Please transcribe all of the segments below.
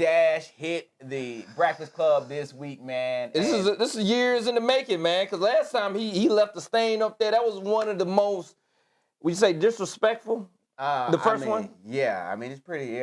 Dash hit the Breakfast Club this week, man. This is years in the making, man. Because last time he left a stain up there, that was one of the most, would you say, disrespectful? The first one? Yeah, I mean, it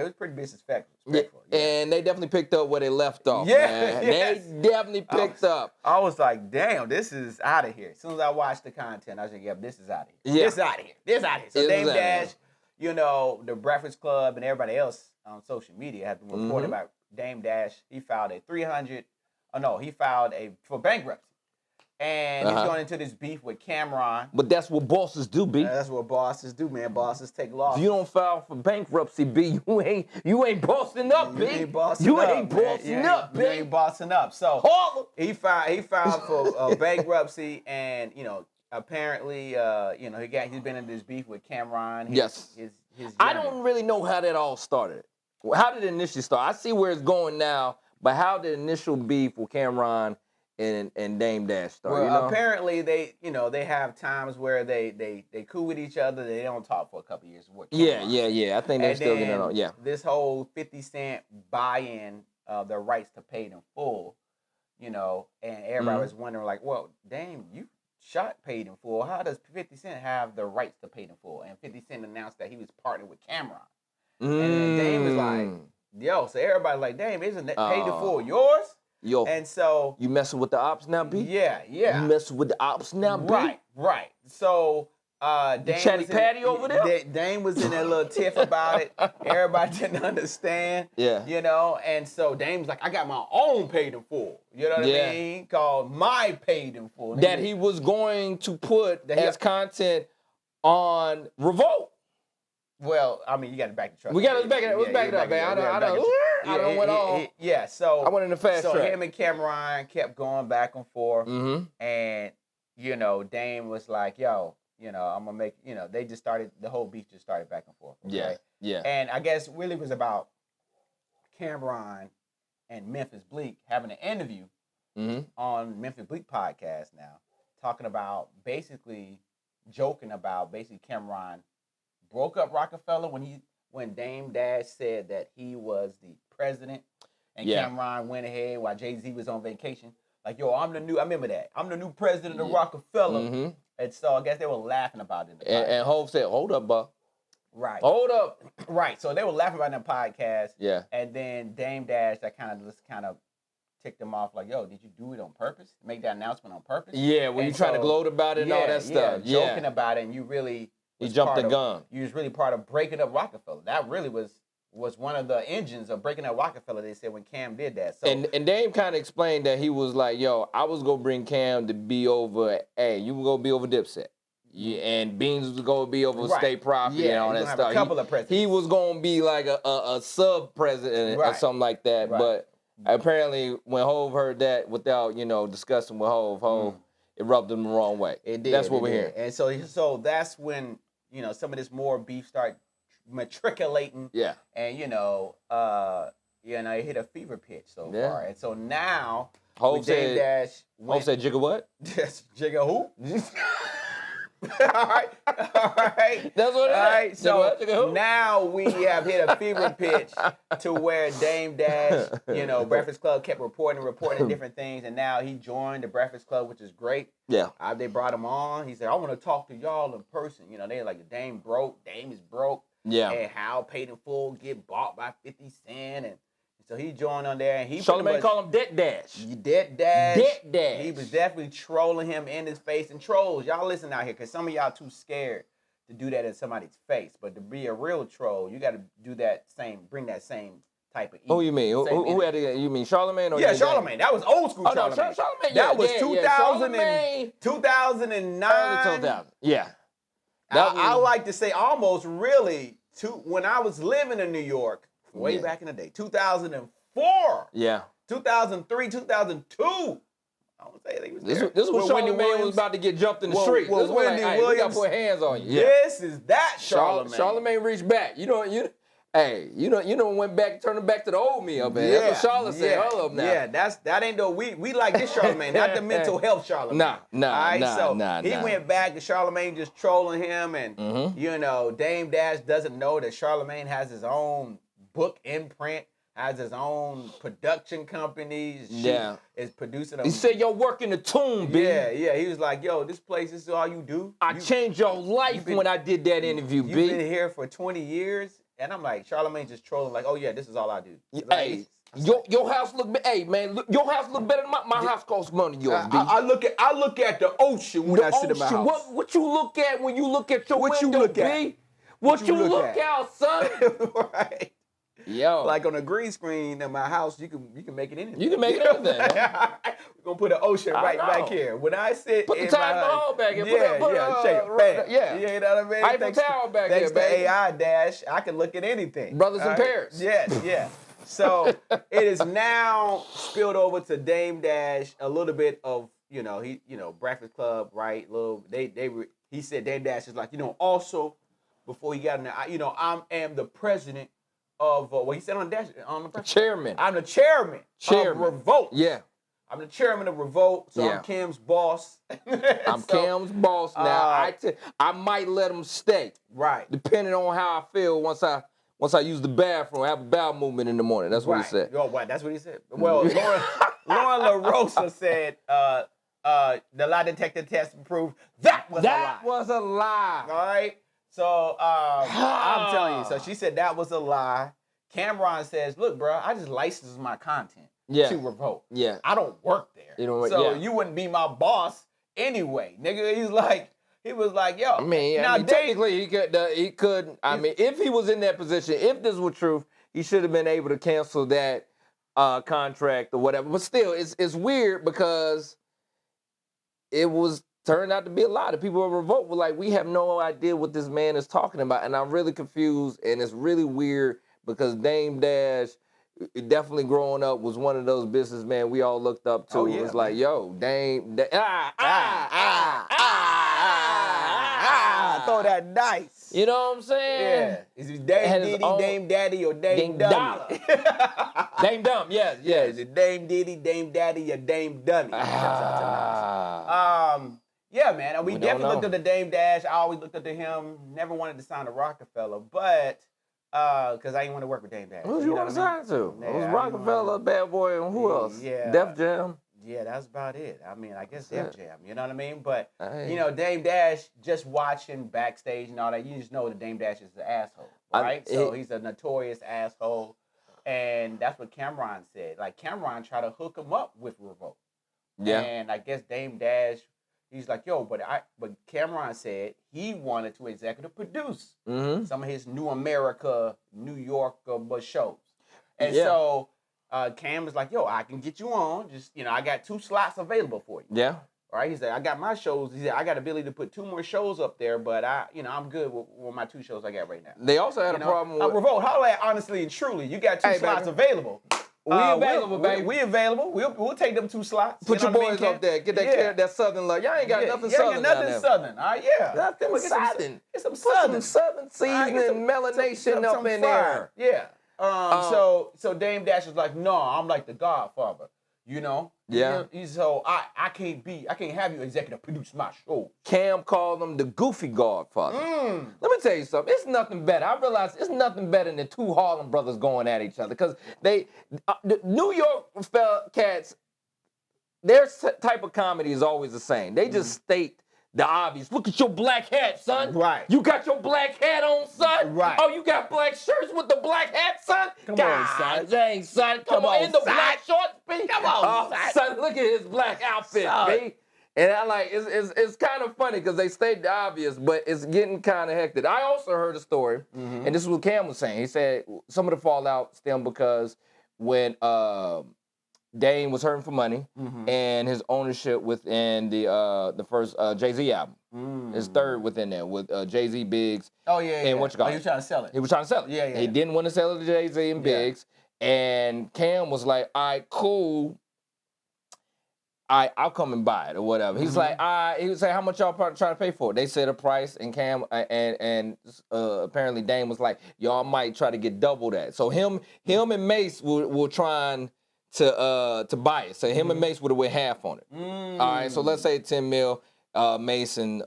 was pretty disrespectful. Yeah. And they definitely picked up where they left off, man. Yes. They definitely picked up. I was like, damn, this is out of here. As soon as I watched the content, I was like, yeah, this is out of here. Yeah. This is out of here. This is out of here. So Dame Dash, the Breakfast Club and everybody else on social media have been reporting about Dame Dash. He filed for bankruptcy. And he's going into this beef with Cameron. But that's what bosses do, B. That's what bosses do, man. Bosses take loss. If you don't file for bankruptcy, B, you ain't bossing up, B. You ain't bossing You up, ain't bossing up, B. You ain't bossing up. So he filed for bankruptcy, and apparently, he's been in this beef with Cameron. Yes. I don't really know how that all started. How did it initially start? I see where it's going now, but how did the initial beef with Cameron and Dame Dash start? Well, apparently they have times where they cool with each other. They don't talk for a couple of years. Yeah. I think they're still getting on. Yeah. This whole 50 Cent buy-in of the rights to paid in full, and everybody was wondering like, well, Dame, you shot paid in full. How does 50 Cent have the rights to paid in full? And 50 Cent announced that he was partnered with Cameron. And then Dame was like, yo, so everybody like, Dame, isn't that paid in full yours? Yo, and so you messing with the ops now, B? Yeah. You messing with the ops now, B? Right. So Dame Chatty Patty over there? Dame was in that little tiff about it. Everybody didn't understand. Yeah. And so Dame's like, I got my own paid in full. You know what I mean? Called My Paid in Full. That he was going to put as content on Revolt. Well, I mean, you got to back the truck. We got to back it up, man. I don't went on. Yeah, so I went in the fast track. So him and Cameron kept going back and forth. And, Dame was like, yo, I'm going to make, they just started, the whole beef just started back and forth. Okay? Yeah. And I guess really was about Cameron and Memphis Bleak having an interview on Memphis Bleak podcast now, talking about joking about Cameron broke up Roc-A-Fella when Dame Dash said that he was the president, and Cameron went ahead while Jay-Z was on vacation. Like, yo, I remember that. I'm the new president of Roc-A-Fella. And so I guess they were laughing about it. And Hov said, hold up, Buck. Right. Hold up. Right. So they were laughing about it in the podcast. Yeah. And then Dame Dash, that kind of ticked them off, like, yo, did you do it on purpose? Make that announcement on purpose? Yeah, when you trying to gloat about it and all that stuff. Yeah, joking about it, and you really... He jumped the gun. You was really part of breaking up Roc-A-Fella. That really was one of the engines of breaking up Roc-A-Fella, they said, when Cam did that. So And Dame kind of explained that he was like, yo, I was going to bring Cam to be over, you can go be over Dipset. And Beans was going to be over State Property and all that stuff. A couple of presidents. He was going to be like a sub-president or something like that. Right. But apparently when Hov heard that without, discussing with Hov, it rubbed him the wrong way. It did. That's what we're hearing. And so that's when, some of this more beef started matriculating. Yeah. And, it hit a fever pitch so far. And so now, Hov said, Dash Hov said, Jigga what? Yes, Jigga who? All right. That's what it is. So now we have hit a fever pitch to where Dame Dash, Breakfast Club kept reporting different things, and now he joined the Breakfast Club, which is great. Yeah. They brought him on. He said, I want to talk to y'all in person. They like, Dame is broke. Yeah. And how Paid in Full get bought by 50 Cent, and so he joined on there, and he Charlamagne call him Debt Dash. Debt Dash. Debt Dash. He was definitely trolling him in his face. And trolls, y'all listen out here, because some of y'all too scared to do that in somebody's face. But to be a real troll, you got to bring that same type of. Who you mean? Who had it? You mean Charlamagne? Or Charlamagne. That was old school Charlamagne. No, Charlamagne. That was 2009. 2009. Yeah. I like to say almost really when I was living in New York. Way back in the day, 2004. Yeah. 2003, 2002. I would say they was there. This was Charlamagne was about to get jumped in the street. Well, Wendy Williams, we got to put hands on you. This is that Charlamagne. Charlamagne reached back. Went back, turned him back to the old me up there. That's what Charlotte said. Hold up now. Yeah, that ain't no we like this Charlamagne, not the mental health Charlamagne. Nah. He went back to Charlamagne just trolling him, and Dame Dash doesn't know that Charlamagne has his own book imprint, has his own production company. Is producing. He said, "Yo, work in the tomb, B." Yeah. He was like, "Yo, this is all you do." I changed your life when I did that interview, B. You've been here for 20 years, and I'm like, Charlamagne just trolling, like, "Oh yeah, this is all I do." Hey, your house look. Hey man, your house look better than my house costs more than yours, B. I look at the ocean when I sit in my house. What you look at when you look at your window, B? What you look at, son? Right. Yo, like on a green screen in my house, you can make it anything. You can make it anything. We're gonna put an ocean right back here. When I sit, put the Taj Mahal back here. You know what I mean? Eiffel Tower back here, thanks to AI Dash, I can look at anything. Brothers in Paris. Yeah. So it is now spilled over to Dame Dash a little bit of Breakfast Club, right? He said Dame Dash is like also before he got in there, I am the president of what he said on the chairman. I'm the chairman of Revolt. Yeah. I'm the chairman of Revolt, so I'm Cam's boss. I'm Cam's boss now. I might let him stay. Right. Depending on how I feel once I use the bathroom, I have a bowel movement in the morning. That's what he said. Oh, what? That's what he said. Well, Lauren LaRosa said the lie detector test proved that was a lie. That was a lie. All right. So I'm telling you. So she said that was a lie. Cameron says, "Look, bro, I just license my content to Revolt. Yeah. I don't work there. You wouldn't be my boss anyway, nigga." He was like, "Yo." I mean, technically he could. I mean, if he was in that position, if this were truth, he should have been able to cancel that contract or whatever. But still, it's weird because it turned out to be a lie. The people of Revolt were like, "We have no idea what this man is talking about," and I'm really confused, and it's really weird because Dame Dash, definitely growing up, was one of those businessmen we all looked up to. It was like, yo, Dame, throw that dice. You know what I'm saying? Yeah. Is it Dame Diddy, Dame Daddy, or Dame Dummy? Dame Dumb, yes. Is it Dame Diddy, Dame Daddy, or Dame Dummy? Yeah, man. And we definitely looked up to Dame Dash. I always looked up to him. Never wanted to sign to Roc-A-Fella, but because I didn't want to work with Dame Dash. Who you want to sign to? It was Roc-A-Fella, Bad Boy, and who else? Yeah. Def Jam. Yeah, that's about it. I mean, I guess Def Jam. You know what I mean? But Dame Dash, just watching backstage and all that, you just know that Dame Dash is an asshole, right? So he's a notorious asshole, and that's what Cameron said. Like Cameron tried to hook him up with Revolt. Yeah. And I guess Dame Dash, he's like, yo, but Cameron said he wanted to executive produce some of his New America, New York shows. And so Cam was like, yo, I can get you on. Just, I got 2 slots available for you. Yeah. All right. He said, I got my shows. He said, I got the ability to put 2 more shows up there, but I'm good with my 2 shows I got right now. They also had a problem with Revolt. Holla at honestly and truly. You got 2 slots available. We available, baby. We available. We'll take them 2 slots. Put your boys up there. Get that southern love. Y'all ain't got nothing southern. Nothing southern. All right, yeah. Nothing southern. Get some southern. Southern seasoning, melanation up in there. Yeah. So Dame Dash was like, no, I'm like the Godfather. Yeah. So I can't have you executive produce my show. Cam called him the goofy Godfather. Let me tell you something. It's nothing better. I realize it's nothing better than 2 Harlem brothers going at each other because the New York cats, their type of comedy is always the same. They just state the obvious. Look at your black hat, son. Right. You got your black hat on, son. Right. Oh, you got black shirts with the black hat, son. Come on, son. Dang, son. Come on, in the black shorts, B. Come on, son. Look at his black outfit, B. And I like it's kind of funny because they state the obvious, but it's getting kind of hectic. I also heard a story, and this is what Cam was saying. He said some of the fallout stemmed because when Dame was hurting for money, and his ownership within the first Jay-Z album, his third within there with Jay-Z, Biggs. Oh yeah. And what you got? He was trying to sell it. He was trying to sell it. Yeah. He didn't want to sell it to Jay-Z and Biggs, and Cam was like, "All right, cool. I'll come and buy it or whatever." He's like, he was saying, "How much y'all trying to pay for it?" They said a price, and Cam and apparently Dame was like, "Y'all might try to get double that." So him and Mace were trying to buy it. So him and Mace would have went half on it. All right, so let's say 10 mil. Mace and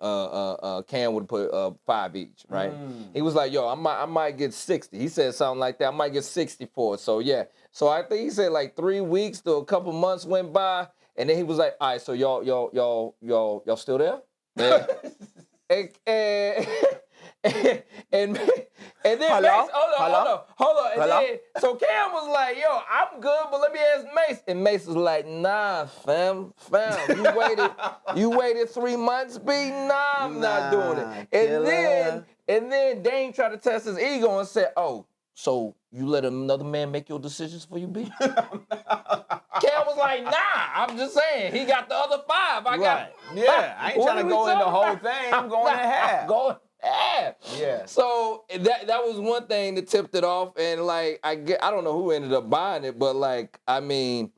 Cam would put 5 each, right? He was like, yo, I might get 60. He said something like that. I might get 64. So yeah. So I think he said like 3 weeks to a couple months went by, and then he was like, all right, so y'all still there? Yeah. and then Hello? Mace, hold on. And then, so Cam was like, yo, I'm good, but let me ask Mace. And Mace was like, nah, fam, you waited 3 months, B? Nah, I'm not doing it. And then Dame tried to test his ego and said, oh, so you let another man make your decisions for you, B? Cam was like, nah, I'm just saying, he got the other 5. Yeah, I ain't trying to go in the whole thing. I'm going in half. Yeah. So that was one thing that tipped it off, and like I don't know who ended up buying it, but like I mean,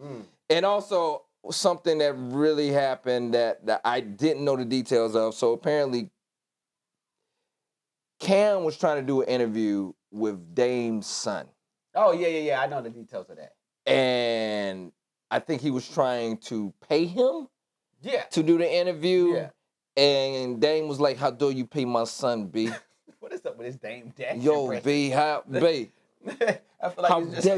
and also something that really happened that I didn't know the details of. So apparently, Cam was trying to do an interview with Dame's son. Oh yeah. I know the details of that. And I think he was trying to pay him. Yeah. To do the interview. Yeah. And Dame was like, how dare you pay my son, B? What is up with his Dame Dash? Yo, B, how dare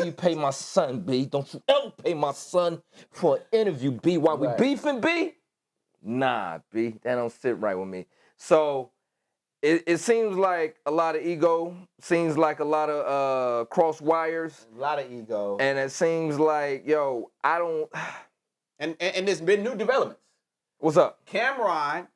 you pay my son, B? Don't you ever pay my son for an interview, B? While we beefing, B? Nah, B, that don't sit right with me. So it seems like a lot of ego, seems like a lot of cross wires. A lot of ego. And it seems like, yo, I don't... And there's been new developments. What's up? Cameron,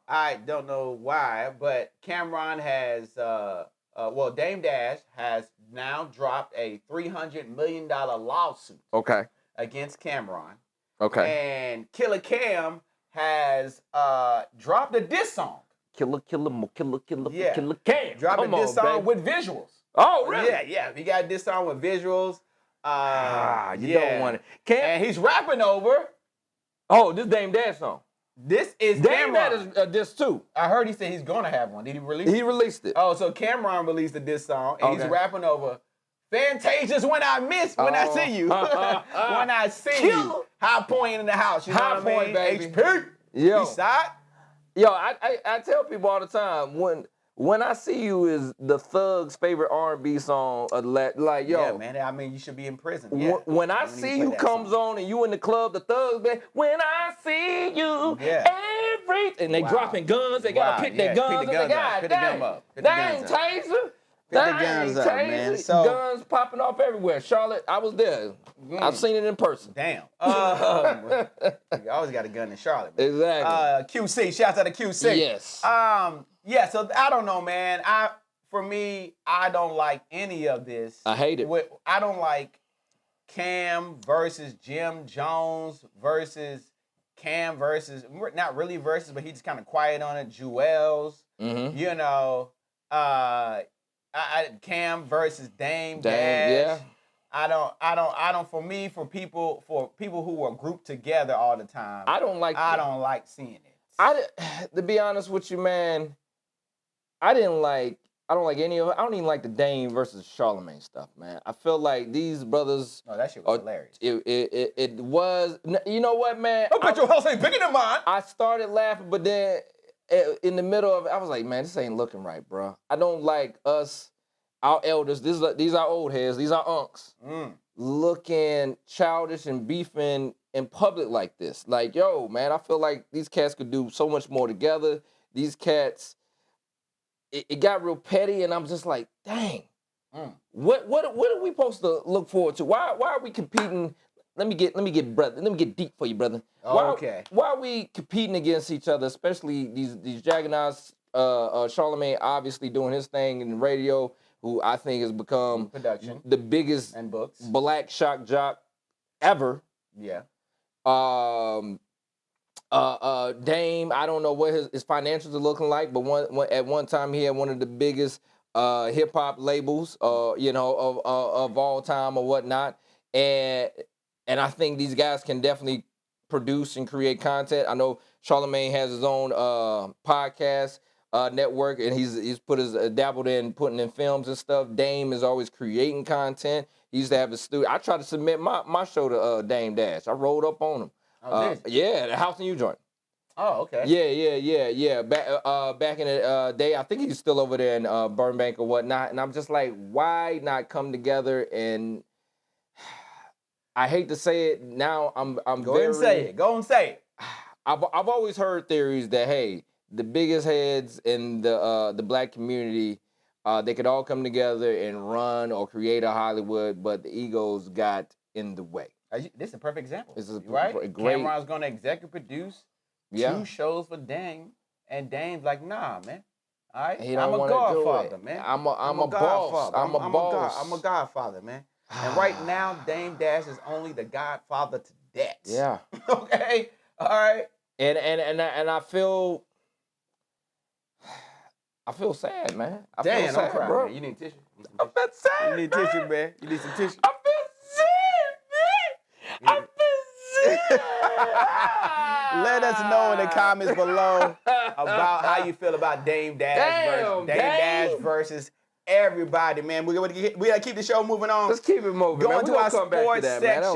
I don't know why, but Cameron has, Dame Dash has now dropped a $300 million lawsuit. Okay. Against Cameron. Okay. And Killer Cam has dropped a diss song. Killer Cam. Dropped a diss song with visuals. Oh, really? Yeah. He got a diss song with visuals. You don't want it. And he's rapping over. Oh, this Dame Dash song. This is Dame Cameron. Dash is a diss too. I heard he said he's gonna have one. Did he release it? He released it. Oh, so Cameron released a diss song, and he's rapping over Fantasia's When I See You. When I See You. High Point in the house. You know what I mean? Baby. HP. Yo. Eastside. Yo, I tell people all the time, when I See You is the Thug's favorite R&B song. Like, yo. Yeah, man. I mean, you should be in prison. Yeah. When I See You comes on and you in the club, the Thugs, man, when I see you, everything. They dropping guns. They got to pick their guns. Pick the gun up. That ain't taser. Pick the guns up, man. So, guns popping off everywhere. Charlotte, I was there. I've seen it in person. Damn. You always got a gun in Charlotte. Man. Exactly. QC. Shouts out to QC. Yes. Yeah, so I don't know, man. For me, I don't like any of this. I hate it. I don't like Cam versus Jim Jones versus Cam versus, not really versus, but he just kind of quiet on it. Jewels, you know, Cam versus Dame Dash. Yeah. I don't. For people who are grouped together all the time, I don't like seeing it. To be honest with you, man, I don't like any of it. I don't even like the Dame versus Charlamagne stuff, man. I feel like these brothers. Oh, that shit was hilarious. It was. You know what, man? I bet your house ain't bigger than mine. I started laughing, but then in the middle of it, I was like, man, this ain't looking right, bro. I don't like us, our elders. These are old heads. These are unks looking childish and beefing in public like this. Like, yo, man, I feel like these cats could do so much more together. These cats. It got real petty, and I'm just like, dang, what are we supposed to look forward to? Why are we competing? Let me get deep for you, brother. Okay. Why are we competing against each other, especially these juggernauts? Charlamagne obviously doing his thing in the radio, who I think has become production the biggest and books black shock jock ever. Yeah. Dame, I don't know what his financials are looking like, but at one time he had one of the biggest hip hop labels, of all time or whatnot, and I think these guys can definitely produce and create content. I know Charlamagne has his own podcast network, and he's dabbled in putting in films and stuff. Dame is always creating content. He used to have a studio. I tried to submit my show to Dame Dash. I rolled up on him. Oh, yeah, the House and You joint. Oh, okay. Yeah. Back in the day, I think he's still over there in Burbank or whatnot. And I'm just like, why not come together? And I hate to say it now. I'm Go ahead and say it. Go and say it. I've always heard theories that hey, the biggest heads in the black community, they could all come together and run or create a Hollywood, but the egos got in the way. This is a perfect example. This is right. great. Cameron's going to executive produce 2 shows for Dame, and Dame's like, nah, man. All right, I'm a godfather, man. I'm a boss. I'm a boss. I'm a godfather, man. And right now, Dame Dash is only the godfather to that. Yeah. Okay. All right. And I feel sad, man. I feel sad, don't cry, bro. man. You need tissue. I feel sad. You need tissue, man. You need some tissue. I feel sad, man. I feel sad. Let us know in the comments below about how you feel about Dame Dash versus everybody, man. We gotta keep the show moving on. Let's keep it moving. Going man. to our sports section.